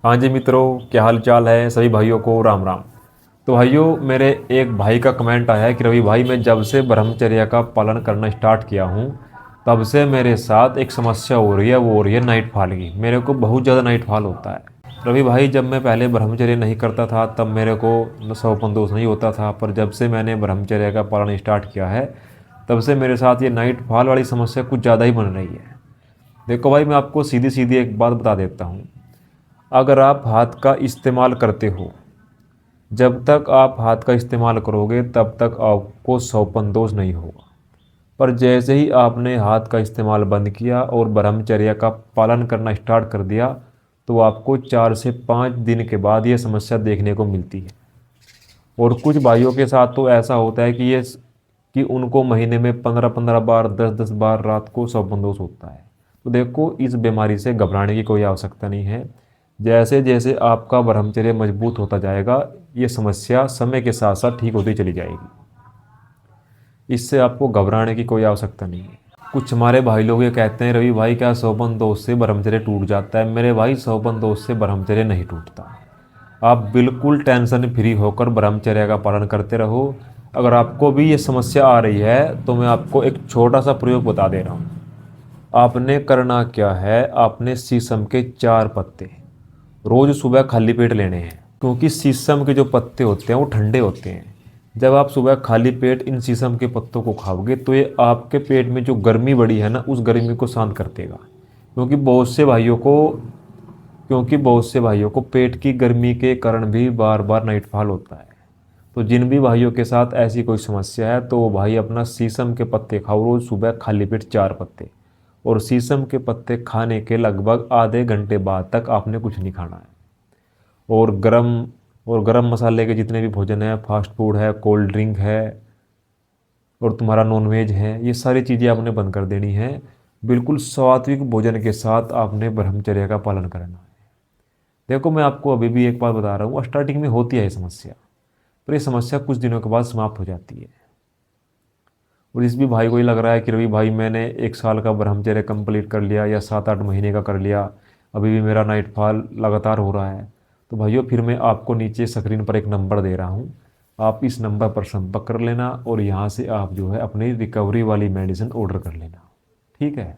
हाँ जी मित्रों, क्या हाल चाल है सभी भाइयों को राम राम। तो भाइयों, मेरे एक भाई का कमेंट आया है कि रवि भाई, मैं जब से ब्रह्मचर्य का पालन करना स्टार्ट किया हूँ तब से मेरे साथ एक समस्या हो रही है। वो हो रही है नाइट फॉल की। मेरे को बहुत ज़्यादा नाइट फॉल होता है। रवि भाई, जब मैं पहले ब्रह्मचर्य नहीं करता था तब मेरे को सौपन दोष नहीं होता था, पर जब से मैंने ब्रह्मचर्य का पालन स्टार्ट किया है तब से मेरे साथ ये नाइट फॉल वाली समस्या कुछ ज़्यादा ही बन रही है। देखो भाई, मैं आपको सीधी सीधी एक बात बता देता हूँ। अगर आप हाथ का इस्तेमाल करते हो, जब तक आप हाथ का इस्तेमाल करोगे तब तक आपको सौपन दोष नहीं होगा। पर जैसे ही आपने हाथ का इस्तेमाल बंद किया और ब्रह्मचर्य का पालन करना स्टार्ट कर दिया तो आपको 4 से 5 दिन के बाद ये समस्या देखने को मिलती है। और कुछ भाइयों के साथ तो ऐसा होता है कि उनको महीने में 15-15 बार, 10-10 बार रात को सौपन दोष होता है। तो देखो, इस बीमारी से घबराने की कोई आवश्यकता नहीं है। जैसे जैसे आपका ब्रह्मचर्य मजबूत होता जाएगा ये समस्या समय के साथ साथ ठीक होती चली जाएगी। इससे आपको घबराने की कोई आवश्यकता नहीं है। कुछ हमारे भाई लोग ये कहते हैं, रवि भाई क्या सौपन दोष से ब्रह्मचर्य टूट जाता है? मेरे भाई, सौपन दोष से ब्रह्मचर्य नहीं टूटता। आप बिल्कुल टेंशन फ्री होकर ब्रह्मचर्य का पालन करते रहो। अगर आपको भी ये समस्या आ रही है तो मैं आपको एक छोटा सा प्रयोग बता दे रहा हूँ। आपने करना क्या है, आपने शीशम के 4 पत्ते रोज़ सुबह खाली पेट लेने हैं, क्योंकि शीशम के जो पत्ते होते हैं वो ठंडे होते हैं। जब आप सुबह खाली पेट इन शीशम के पत्तों को खाओगे तो ये आपके पेट में जो गर्मी बढ़ी है ना, उस गर्मी को शांत कर देगा। क्योंकि बहुत से भाइयों को पेट की गर्मी के कारण भी बार बार नाइट फॉल होता है। तो जिन भी भाइयों के साथ ऐसी कोई समस्या है तो वो भाई अपना शीशम के पत्ते खाओ रोज़ सुबह खाली पेट 4 पत्ते। और शीशम के पत्ते खाने के लगभग आधे घंटे बाद तक आपने कुछ नहीं खाना है। और गरम मसाले के जितने भी भोजन है, फास्ट फूड है, कोल्ड ड्रिंक है और तुम्हारा नॉनवेज है, ये सारी चीज़ें आपने बंद कर देनी है। बिल्कुल सात्विक भोजन के साथ आपने ब्रह्मचर्य का पालन करना है। देखो, मैं आपको अभी भी एक बात बता रहा हूँ, स्टार्टिंग में होती है ये समस्या, पर ये समस्या कुछ दिनों के बाद समाप्त हो जाती है। और इस भी भाई को ही लग रहा है कि रवि भाई, मैंने 1 साल का ब्रह्मचर्य कंप्लीट कर लिया या 7-8 महीने का कर लिया, अभी भी मेरा नाइट फॉल लगातार हो रहा है। तो भाइयों, फिर मैं आपको नीचे स्क्रीन पर एक नंबर दे रहा हूँ, आप इस नंबर पर संपर्क कर लेना और यहाँ से आप जो है अपनी रिकवरी वाली मेडिसिन ऑर्डर कर लेना। ठीक है।